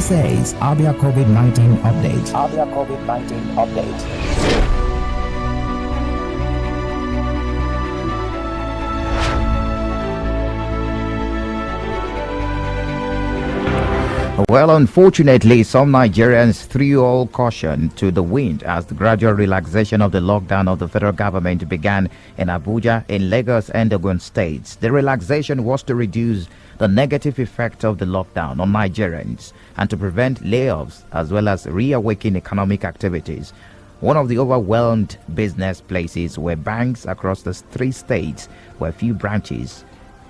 This is Abia COVID-19 update. Abia COVID-19 update. Well, unfortunately, some Nigerians threw all caution to the wind as the gradual relaxation of the lockdown of the federal government began in Abuja, in Lagos, and Ogun states. The relaxation was to reduce the negative effect of the lockdown on Nigerians and to prevent layoffs as well as reawaken economic activities. One of the overwhelmed business places were banks across the 3 states where few branches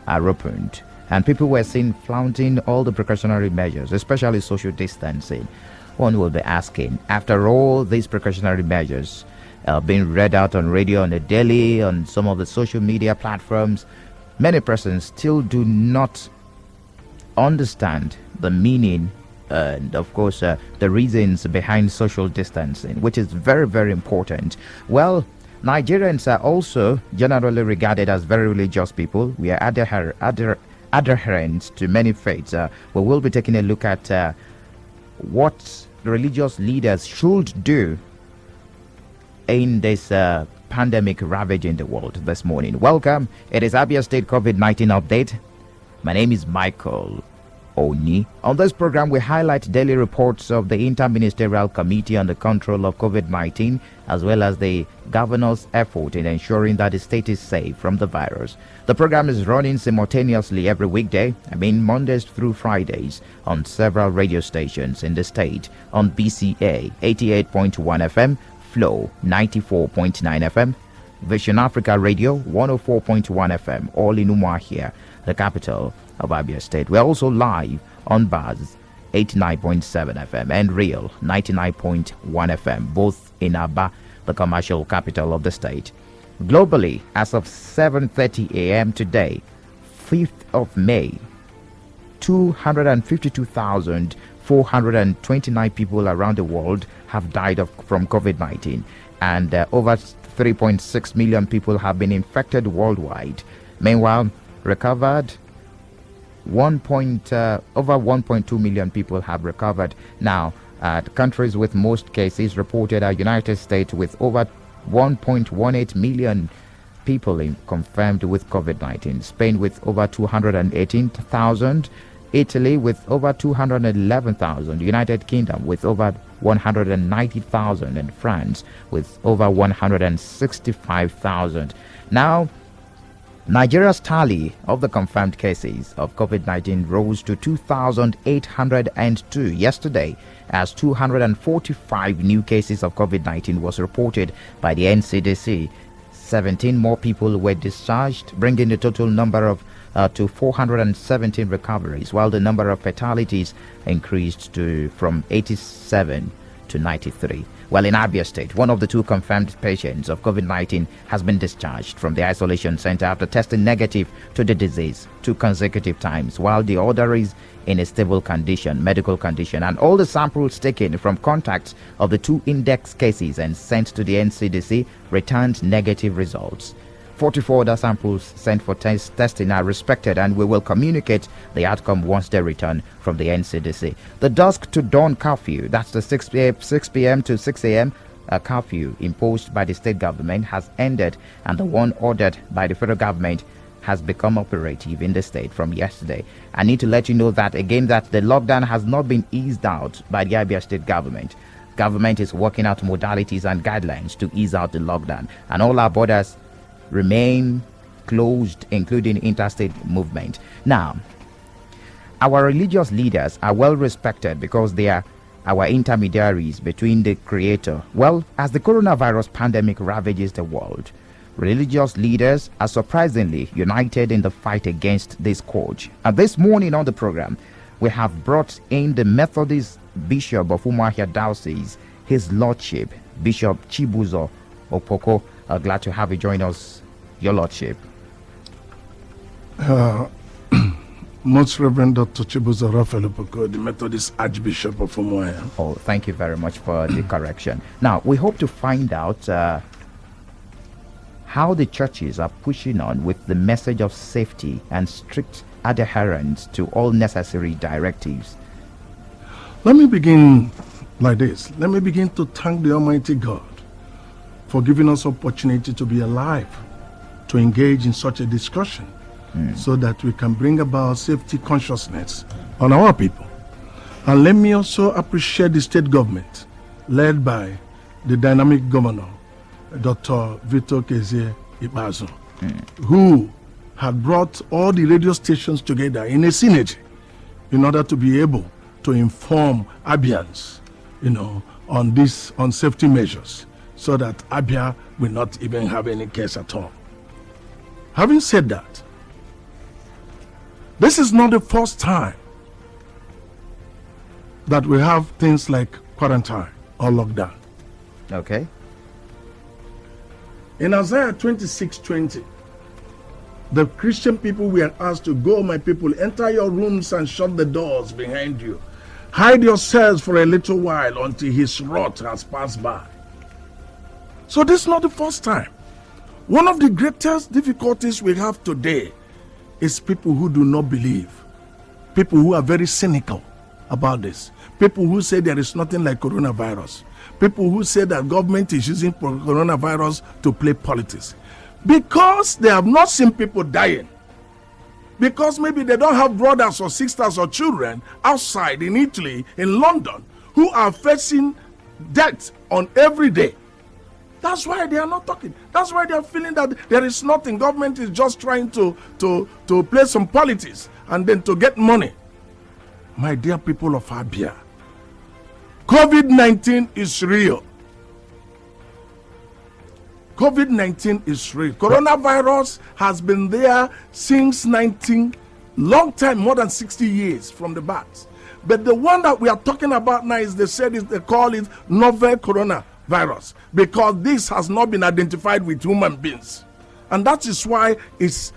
are opened. And people were seen flaunting all the precautionary measures, especially social distancing. One will be asking, after all these precautionary measures being read out on radio on a daily, on some of the social media platforms, many persons still do not understand the meaning and, of course, the reasons behind social distancing, which is very, very important. Well, Nigerians are also generally regarded as very religious people. We are adherents to many faiths. We will be taking a look at what religious leaders should do in this pandemic ravaging the world this morning. Welcome. It is Abia State COVID-19 update. My name is Michael Oni. On this program, we highlight daily reports of the Interministerial Committee on the Control of COVID-19, as well as the governor's effort in ensuring that the state is safe from the virus. The program is running simultaneously every weekday, Mondays through Fridays, on several radio stations in the state, on BCA 88.1 FM, Flow 94.9 FM, Vision Africa Radio 104.1 FM, all in Umuahia, the capital of Abia State. We're also live on Buzz 89.7 FM and Real 99.1 FM, both in Aba, the commercial capital of the state. Globally, as of 7:30 a.m. today, 5th of May, 252,429 people around the world have died from COVID-19, and over 3.6 million people have been infected worldwide. Meanwhile, recovered over 1.2 million people have recovered. Now, countries with most cases reported are United States with over 1.18 million people confirmed with COVID-19, Spain with over 218,000, Italy with over 211,000, United Kingdom with over 190,000, and France with over 165,000. Now, Nigeria's tally of the confirmed cases of COVID-19 rose to 2,802 yesterday, as 245 new cases of COVID-19 was reported by the NCDC. 17 more people were discharged, bringing the total number to 417 recoveries, while the number of fatalities increased from 87 to 93. Well, in Abia State, one of the 2 confirmed patients of COVID-19 has been discharged from the isolation center after testing negative to the disease 2 consecutive times, while the other is in a stable medical condition, and all the samples taken from contacts of the 2 index cases and sent to the NCDC returned negative results. 44 other samples sent for testing are respected, and we will communicate the outcome once they return from the NCDC. The dusk to dawn curfew, that's the 6 p.m. to 6 a.m. Curfew imposed by the state government, has ended, and the one ordered by the federal government has become operative in the state from yesterday. I need to let you know that again, that the lockdown has not been eased out by the Abia State government. Government is working out modalities and guidelines to ease out the lockdown, and all our borders remain closed, including interstate movement. Now, our religious leaders are well respected because they are our intermediaries between the Creator. Well, as the coronavirus pandemic ravages the world, religious leaders are surprisingly united in the fight against this scourge. And this morning on the program, we have brought in the Methodist Bishop of Umuahia Diocese, His Lordship, Bishop Chibuzo Opoko. Glad to have you join us, Your Lordship. Most Reverend Dr. Chibuzo Raphael Opoko, the Methodist Archbishop of Umuahia. Oh, thank you very much for the correction. Now, we hope to find out how the churches are pushing on with the message of safety and strict adherence to all necessary directives. Let me begin like this. Let me begin to thank the Almighty God for giving us opportunity to be alive, to engage in such a discussion, so that we can bring about safety consciousness on our people. And let me also appreciate the state government, led by the dynamic governor, Dr. Vito Kezie Ibazo, who had brought all the radio stations together in a synergy in order to be able to inform Abians, on safety measures, so that Abia will not even have any case at all. Having said that, this is not the first time that we have things like quarantine or lockdown. Okay. In Isaiah 26:20, the Christian people were asked to go, my people, enter your rooms and shut the doors behind you. Hide yourselves for a little while until his wrath has passed by. So this is not the first time. One of the greatest difficulties we have today is people who do not believe. People who are very cynical about this. People who say there is nothing like coronavirus. People who say that government is using coronavirus to play politics. Because they have not seen people dying. Because maybe they don't have brothers or sisters or children outside in Italy, in London, who are facing death on every day. That's why they are not talking. That's why they are feeling that there is nothing. Government is just trying to play some politics and then to get money. My dear people of Abia, COVID-19 is real. COVID-19 is real. Coronavirus has been there since long time, more than 60 years from the back. But the one that we are talking about now is they call it novel coronavirus, because this has not been identified with human beings. And that is why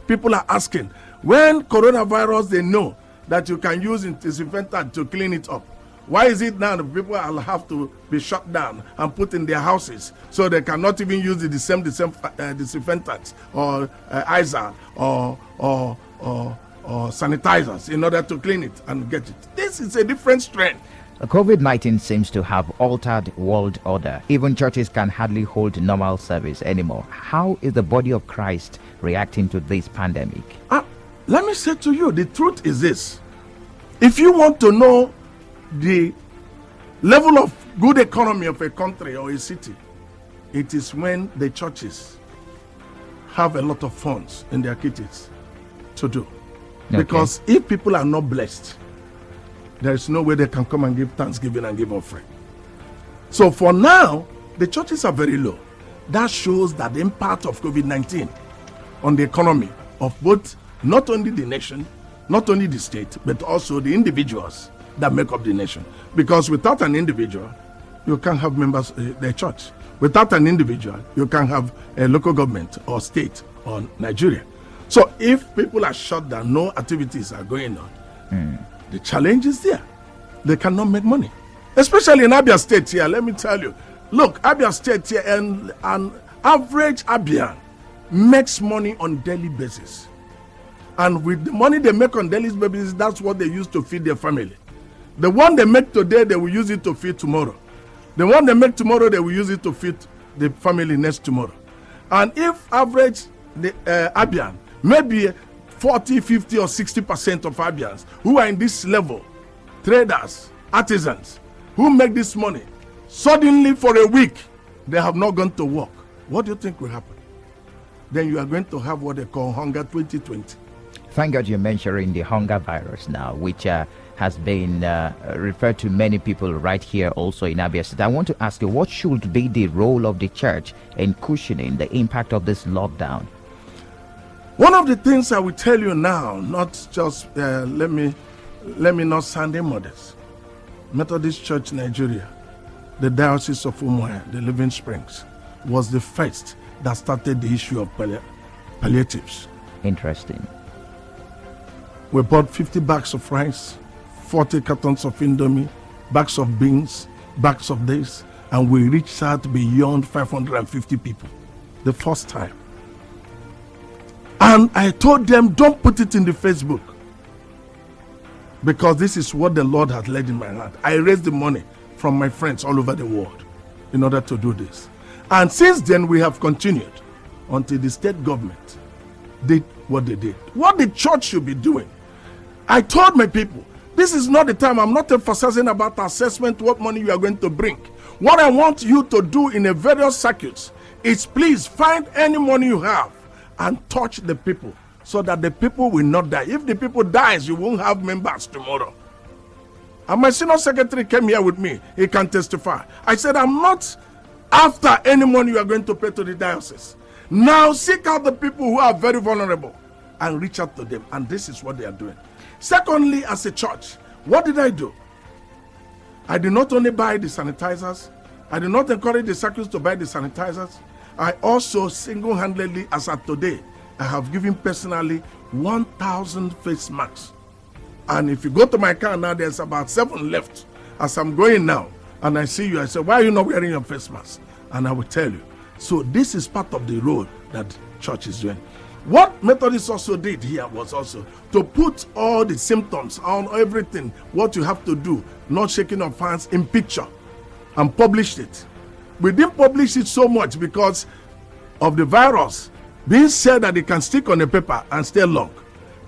people are asking, when coronavirus, they know that you can use disinfectant to clean it up. Why is it now that people will have to be shut down and put in their houses so they cannot even use the same disinfectants or Izal or sanitizers in order to clean it and get it? This is a different strain. COVID-19 seems to have altered world order. Even churches can hardly hold normal service anymore. How is the body of Christ reacting to this pandemic? Let me say to you, the truth is this. If you want to know the level of good economy of a country or a city, it is when the churches have a lot of funds in their kitties to do. Okay. Because if people are not blessed, there is no way they can come and give thanksgiving and give offering. So for now, the churches are very low. That shows that the impact of COVID-19 on the economy of both, not only the nation, not only the state, but also the individuals that make up the nation. Because without an individual, you can't have members the church. Without an individual, you can't have a local government or state or Nigeria. So if people are shut down, no activities are going on, the challenge is there. They cannot make money. Especially in Abia State here, let me tell you. Look, Abia State here, and an average Abian makes money on daily basis. And with the money they make on daily basis, that's what they use to feed their family. The one they make today, they will use it to feed tomorrow. The one they make tomorrow, they will use it to feed the family next tomorrow. And if average the Abian, maybe 40, 50 or 60% of Abians who are in this level, traders, artisans, who make this money, suddenly for a week, they have not gone to work. What do you think will happen? Then you are going to have what they call hunger 2020. Thank God you're mentioning the hunger virus now, which has been referred to many people right here also in Abia State. I want to ask you, what should be the role of the church in cushioning the impact of this lockdown? One of the things I will tell you now, not just, let me not sound immodest. Methodist Church Nigeria, the Diocese of Umuahia, the Living Springs, was the first that started the issue of palliatives. Interesting. We bought 50 bags of rice, 40 cartons of Indomie, bags of beans, bags of this, and we reached out beyond 550 people the first time. And I told them, don't put it in the Facebook. because this is what the Lord has laid in my hand. I raised the money from my friends all over the world in order to do this. And since then, we have continued until the state government did what they did. What the church should be doing. I told my people, this is not the time. I'm not emphasizing about assessment, what money you are going to bring. What I want you to do in a various circuits is please find any money you have and touch the people so that the people will not die. If the people dies, you won't have members tomorrow. And my senior secretary came here with me. He can testify. I said, I'm not after any money you are going to pay to the diocese. Now seek out the people who are very vulnerable and reach out to them. And this is what they are doing. Secondly, as a church, what did I do? I did not only buy the sanitizers. I did not encourage the circles to buy the sanitizers. I also single-handedly, as of today, I have given personally 1,000 face masks. And if you go to my car now, there's about 7 left. As I'm going now, and I see you, I say, why are you not wearing your face mask? And I will tell you. So this is part of the role that church is doing. What Methodists also did here was also to put all the symptoms on everything, what you have to do, not shaking of hands, in picture, and published it. We didn't publish it so much because of the virus being said that it can stick on a paper and stay long.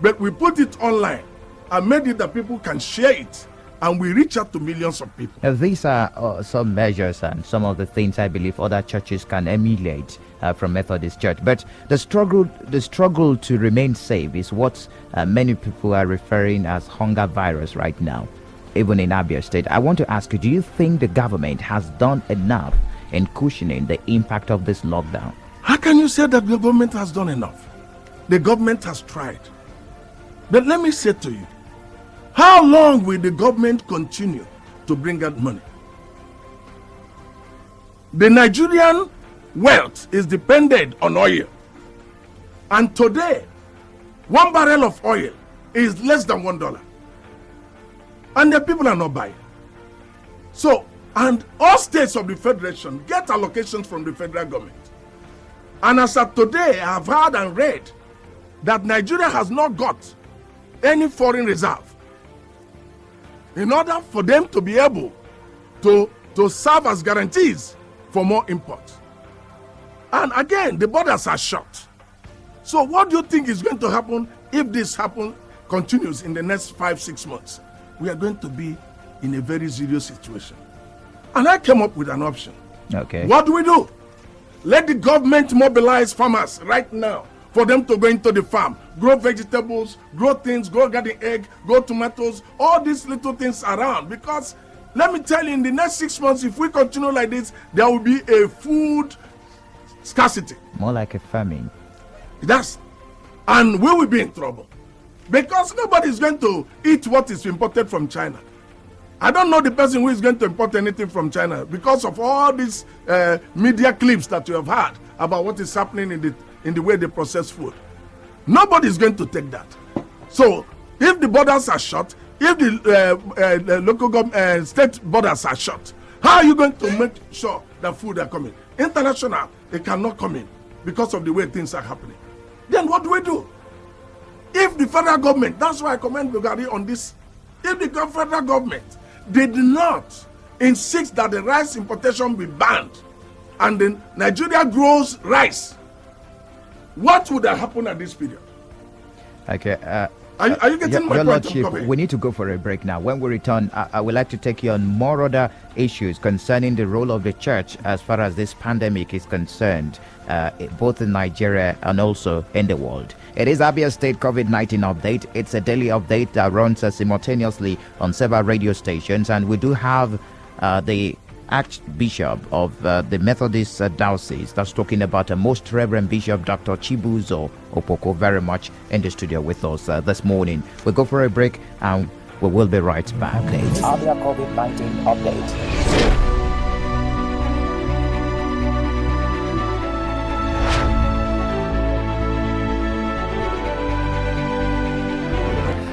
But we put it online and made it that people can share it, and we reach out to millions of people. These are some measures and some of the things I believe other churches can emulate from Methodist Church. But the struggle to remain safe is what many people are referring as hunger virus right now, even in Abia State. I want to ask you, do you think the government has done enough in cushioning the impact of this lockdown? How can you say that the government has done enough? The government has tried. But let me say to you, how long will the government continue to bring out money? The Nigerian wealth is dependent on oil. And today, 1 barrel of oil is less than $1. And the people are not buying. So, and all states of the federation get allocations from the federal government. And as of today, I have heard and read that Nigeria has not got any foreign reserve in order for them to be able to serve as guarantees for more imports. And again, the borders are shut. So what do you think is going to happen if this continues in the next 5-6 months? We are going to be in a very serious situation. And I came up with an option. Okay. What do? Let the government mobilize farmers right now for them to go into the farm, grow vegetables, grow things, grow garden egg, grow tomatoes, all these little things around. Because let me tell you, in the next 6 months, if we continue like this, there will be a food scarcity. More like a famine. And we will be in trouble. Because nobody is going to eat what is imported from China. I don't know the person who is going to import anything from China because of all these media clips that you have heard about what is happening in the way they process food. Nobody is going to take that. So if the borders are shut, if the local government, state borders are shut, how are you going to make sure that food are coming? International, it cannot come in because of the way things are happening. Then what do? If the federal government, that's why I commend Bugari on this, if the federal government did not insist that the rice importation be banned and then Nigeria grows rice, what would have happened at this period? Okay. Are you getting my point? We need to go for a break now. When we return, I would like to take you on more other issues concerning the role of the church as far as this pandemic is concerned, both in Nigeria and also in the world. It is Abia State COVID-19 update. It's a daily update that runs simultaneously on several radio stations, and we do have the Archbishop of the Methodist Diocese, that's talking about Most Reverend Bishop Dr. Chibuzo Opoko, very much in the studio with us this morning. We'll go for a break and we will be right back. Abia COVID-19 update.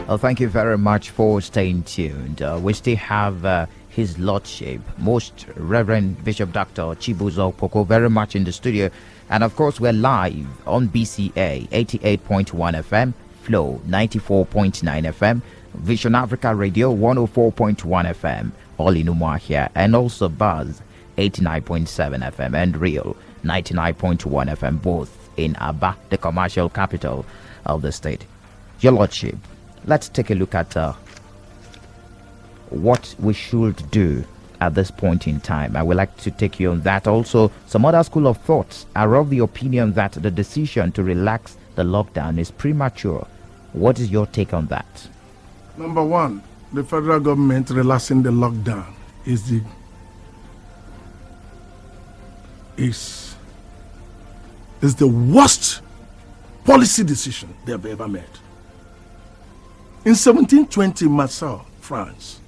Well, thank you very much for staying tuned. We still have His Lordship, Most Reverend Bishop Dr. Chibuzo Opoko, very much in the studio. And of course, we're live on BCA 88.1 FM, Flow 94.9 FM, Vision Africa Radio 104.1 FM, all in Umuahia, and also Buzz 89.7 FM and Real 99.1 FM, both in Aba, the commercial capital of the state. Your Lordship, let's take a look at what we should do at this point in time. I would like to take you on that. Also, some other school of thoughts are of the opinion that the decision to relax the lockdown is premature. What is your take on that? Number one, the federal government relaxing the lockdown is the worst policy decision they have ever made. In 1720, Marseille, France,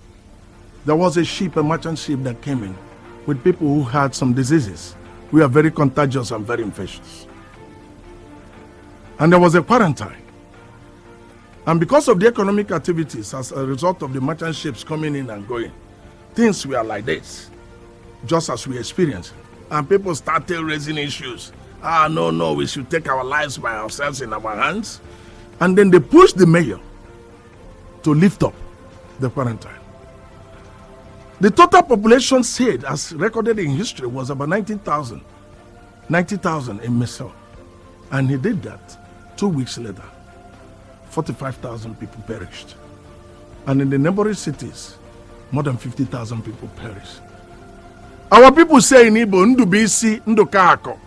there was a merchant ship that came in with people who had some diseases. We are very contagious and very infectious. And there was a quarantine. And because of the economic activities as a result of the merchant ships coming in and going, things were like this, just as we experienced. And people started raising issues. No, we should take our lives by ourselves in our hands. And then they pushed the mayor to lift up the quarantine. The total population said, as recorded in history, was about 90,000 in Marseille. And he did that. 2 weeks later, 45,000 people perished. And in the neighboring cities, more than 50,000 people perished. Our people say in Igbo, Ndubisi, Ndukako.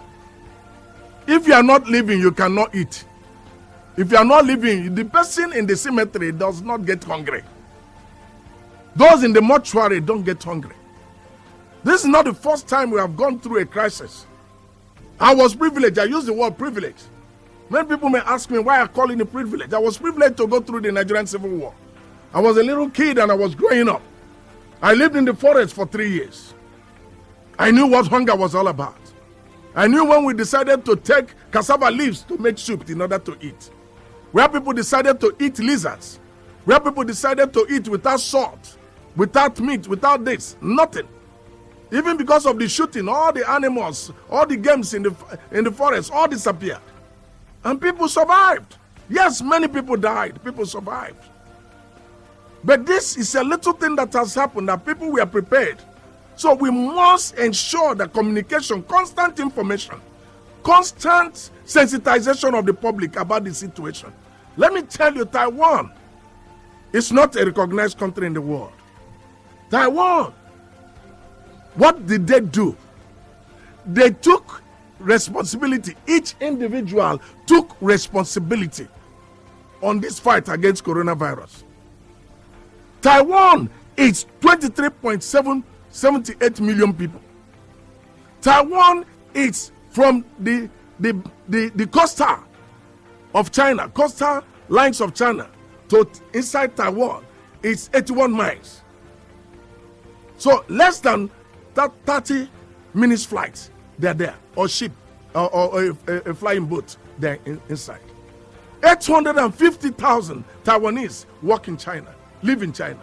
If you are not living, you cannot eat. If you are not living, the person in the cemetery does not get hungry. Those in the mortuary don't get hungry. This is not the first time we have gone through a crisis. I was privileged. I use the word privilege. Many people may ask me why I call it a privilege. I was privileged to go through the Nigerian Civil War. I was a little kid and I was growing up. I lived in the forest for 3 years. I knew what hunger was all about. I knew when we decided to take cassava leaves to make soup in order to eat. Where people decided to eat lizards. Where people decided to eat without salt, without meat, without this, nothing. Even because of the shooting, all the animals, all the games in the forest, all disappeared. And people survived. Yes, many people died. People survived. But this is a little thing that has happened, that people were prepared. So we must ensure that communication, constant information, constant sensitization of the public about the situation. Let me tell you, Taiwan is not a recognized country in the world. Taiwan, what did they do? They took responsibility. Each individual took responsibility on this fight against coronavirus. Taiwan is 23.78 million people. Taiwan is from the coastal of China, coastal lines of China to inside Taiwan. It's 81 miles. So less than that 30 minutes flight, they're there, or ship, or a flying boat, they're inside. 850,000 Taiwanese work in China, live in China.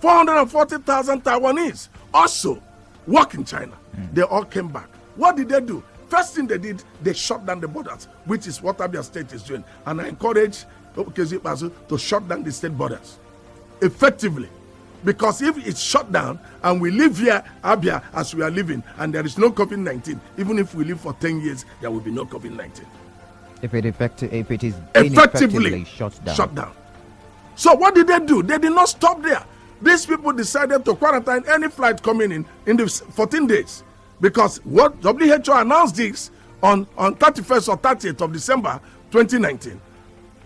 440,000 Taiwanese also work in China. They all came back. What did they do? First thing they did, they shut down the borders, which is what Abia State is doing. And I encourage Okezi to shut down the state borders effectively. Because if it's shut down and we live here, Abia, as we are living, and there is no COVID-19, even if we live for 10 years, there will be no COVID-19. If it is effectively shut down. So what did they do? They did not stop there. These people decided to quarantine any flight coming in the 14 days. Because what WHO announced this on 31st or 30th of December 2019.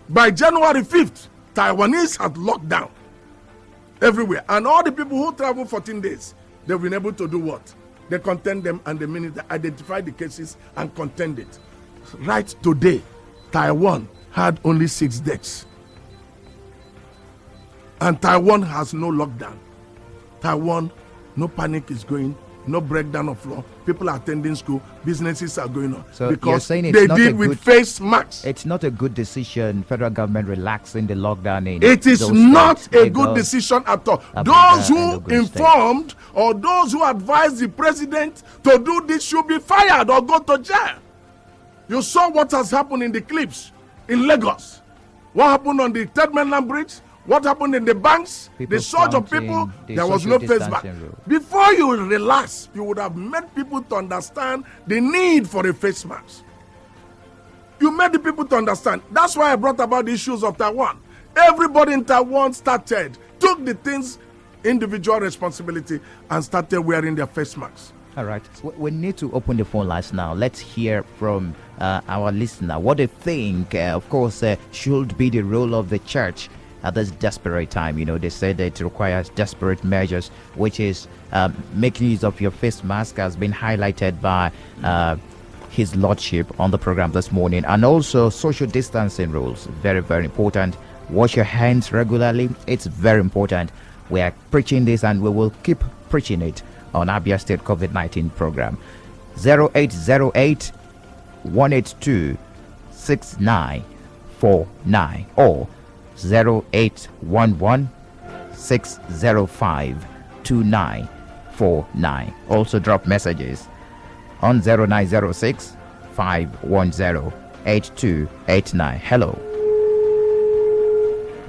By January 5th, Taiwanese had locked down everywhere. And all the people who travel 14 days, they've been able to do what? They contain them, and the minute they identify the cases and contain it. Right today, Taiwan had only 6 deaths. And Taiwan has no lockdown. Taiwan, no panic is going, no breakdown of law. People are attending school, businesses are going on. So because they did with face masks. It's not a good decision, federal government relaxing the lockdown in. It is not a good decision at all. Those who informed or those who advised the president to do this should be fired or go to jail. You saw what has happened in the clips in Lagos. What happened on the Third Mainland Bridge? What happened in the banks? People the surge of flaunting people, the there was social no face mask. distancing rule. Before you relax, you would have made people to understand the need for a face mask. You made the people to understand. That's why I brought about the issues of Taiwan. Everybody in Taiwan took the things, individual responsibility, and started wearing their face masks. All right. We need to open the phone lines now. Let's hear from our listener what they think, of course, should be the role of the church at this desperate time. You know, they say that it requires desperate measures, which is making use of your face mask, has been highlighted by His Lordship on the program this morning, and also social distancing rules. Very, very important. Wash your hands regularly. It's very important. We are preaching this and we will keep preaching it on Abia State COVID-19 program. 0808 182 6949 or 0811 605 2949. Also drop messages on 0906 510 8289. Hello.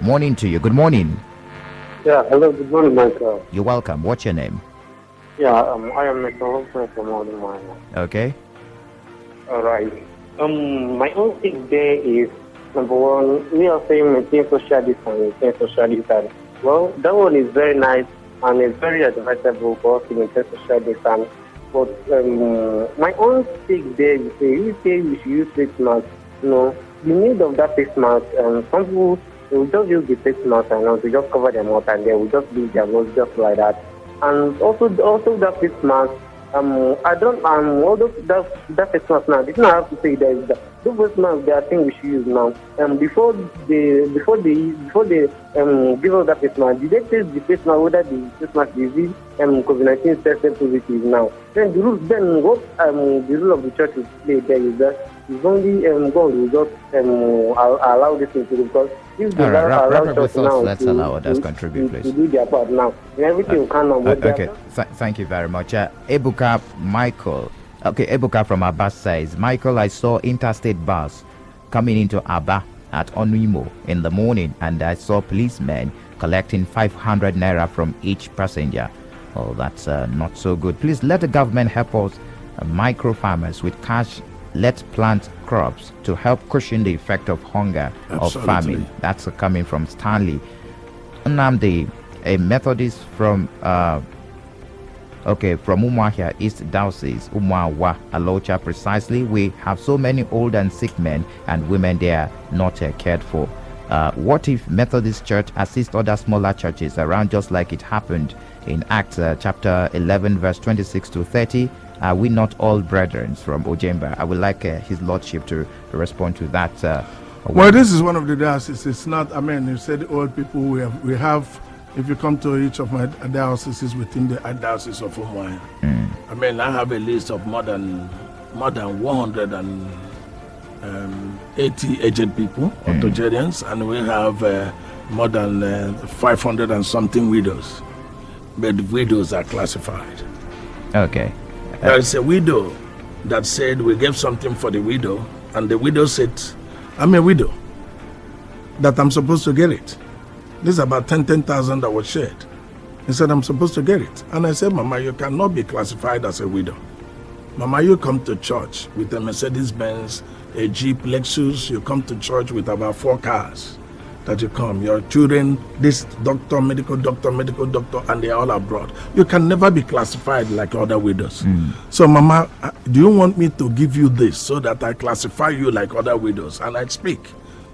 Morning to you. Good morning. Yeah, hello, good morning, Michael. You're welcome. What's your name? Yeah, I am Mr. Wilson from Modern Mine. Okay. All right. My own take there is, number one, we are saying maintain social distance. Well, that one is very nice and it's very advisable for us to maintain social distance. But my own take there is, we say we should use face mask. You know, the need of that face mask, some people, they will just use the face mask and to just cover their mouth and they will just leave their nose just like that. And also that face mask, although that face mask now, this is not have to say that is that those face masks they are things we should use now. Before they give us that face mask, did they test the face mask whether the face mask is COVID-19 tested positive now? Then the rule of the church is play there is that it's only God will just allow this thing to do, because if they allow church now let's allow others contribute, please. To do their part now, and everything will come on. Okay, thank you very much. Ebuka Michael. Okay, Ebuka from Abba says, Michael, I saw interstate bus coming into Abba at Onuimo in the morning, and I saw policemen collecting 500 naira from each passenger. Oh, that's not so good. Please let the government help us, micro farmers, with cash. Let's plant crops to help cushion the effect of hunger or famine. That's coming from Stanley. Nnamdi, a Methodist from Umuahia East Diocese, Umuawa, Alocha precisely. We have so many old and sick men and women there not cared for. What if Methodist Church assists other smaller churches around, just like it happened in Acts chapter 11 verse 26 to 30? Are we not all brethren from Ojemba? I would like His Lordship to respond to that. Well, this is one of the dioceses. It's not, you said old people. We have, if you come to each of my dioceses within the diocese of Umuahia, I have a list of more than 180 aged people, octogenarians, and we have more than 500 and something widows. But widows are classified. Okay. There is a widow that said we gave something for the widow, and the widow said, I'm a widow, that I'm supposed to get it. This is about 10,000 that was shared. He said, I'm supposed to get it. And I said, Mama, you cannot be classified as a widow. Mama, you come to church with a Mercedes-Benz, a Jeep, Lexus. You come to church with about 4 cars that you come. Your children, this doctor, medical doctor, and they are all abroad. You can never be classified like other widows. So, Mama, do you want me to give you this so that I classify you like other widows? And I speak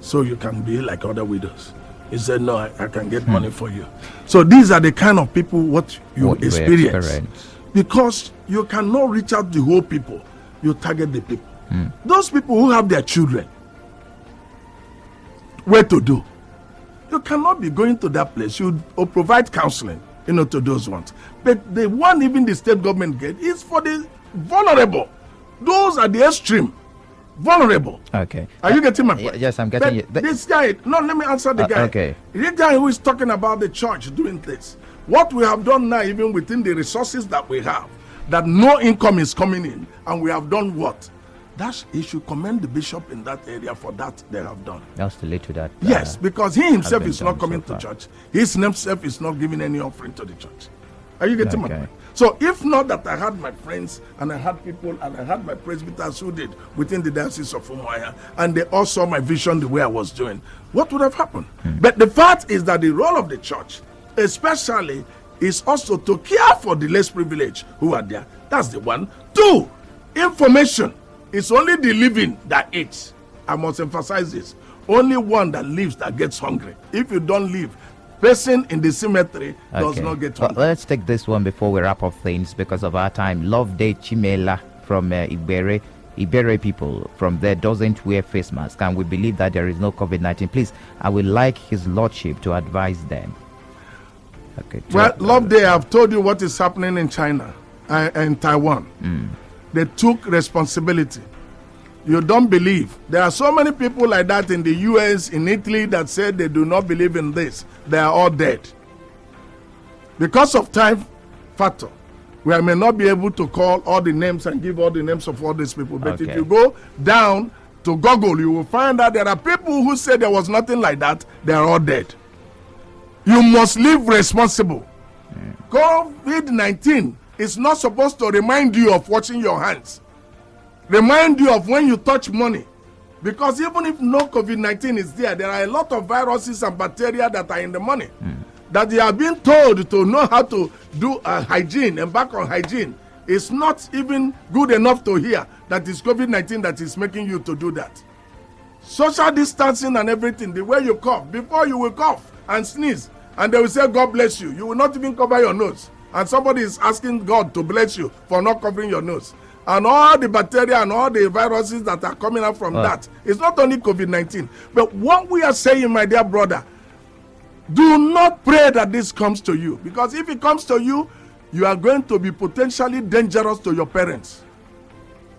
so you can be like other widows. He said, no, I can get money for you. So these are the kind of people what you experience. Because you cannot reach out the whole people. You target the people. Those people who have their children, where to do? You cannot be going to that place. You provide counseling, to those ones. But the one even the state government get is for the vulnerable. Those are the extreme. Vulnerable. Okay. Are you getting my point? Yes, I'm getting you. This guy, let me answer the guy. Okay. The guy who is talking about the church doing this. What we have done now, even within the resources that we have, that no income is coming in, and we have done what? he should commend the bishop in that area for that they have done. Just to lead to that. Yes, because he himself is not coming so to church. His himself is not giving any offering to the church. Are you getting my Okay. point? So if not that I had my friends and I had people and I had my presbyters who did within the diocese of Umuahia, and they all saw my vision the way I was doing, what would have happened? But the fact is that the role of the church, especially, is also to care for the less privileged who are there. That's the one. 2, information. It's only the living that eats. I must emphasize this. Only one that lives that gets hungry. If you don't live, person in the cemetery does not get hungry. Well, let's take this one before we wrap up things because of our time. Love Day Chimela from Ibere people from there doesn't wear face mask, and we believe that there is no COVID-19. Please, I would like his lordship to advise them. Okay. Well, Love Day, I've told you what is happening in China and Taiwan. They took responsibility. You don't believe. There are so many people like that in the US, in Italy, that said they do not believe in this. They are all dead. Because of time factor, we may not be able to call all the names and give all the names of all these people. But if you go down to Google, you will find out there are people who say there was nothing like that. They are all dead. You must live responsible. COVID-19 is not supposed to remind you of washing your hands. Remind you of when you touch money. Because even if no COVID-19 is there, there are a lot of viruses and bacteria that are in the money. That they are being told to know how to do hygiene, embark on hygiene. It's not even good enough to hear that it's COVID-19 that is making you to do that. Social distancing and everything, the way you cough, before you will cough and sneeze, and they will say, God bless you. You will not even cover your nose. And somebody is asking God to bless you for not covering your nose. And all the bacteria and all the viruses that are coming out from that. It's not only COVID-19. But what we are saying, my dear brother, do not pray that this comes to you. Because if it comes to you, you are going to be potentially dangerous to your parents.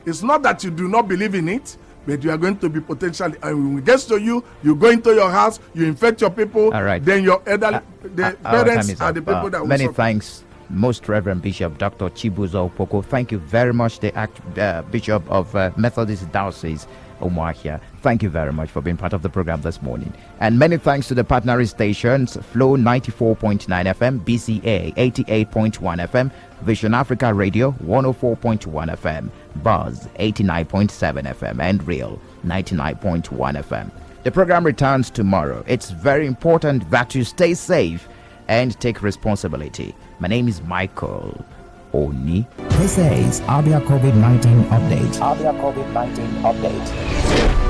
It's not that you do not believe in it, but you are going to be potentially, and when it gets to you, you go into your house, you infect your people, all right. Then your elderly, the parents are the people that will many suffer. Thanks, Most Reverend Bishop Dr. Chibuzo Opoko. Thank you very much, the Bishop of Methodist Diocese, Umuahia. Thank you very much for being part of the program this morning. And many thanks to the partnering stations, Flow 94.9 FM, BCA 88.1 FM, Vision Africa Radio 104.1 FM, Buzz 89.7 FM, and Real 99.1 FM. The program returns tomorrow. It's very important that you stay safe and take responsibility. My name is Michael Oni. This is Abia COVID-19 Update. Abia COVID-19 update.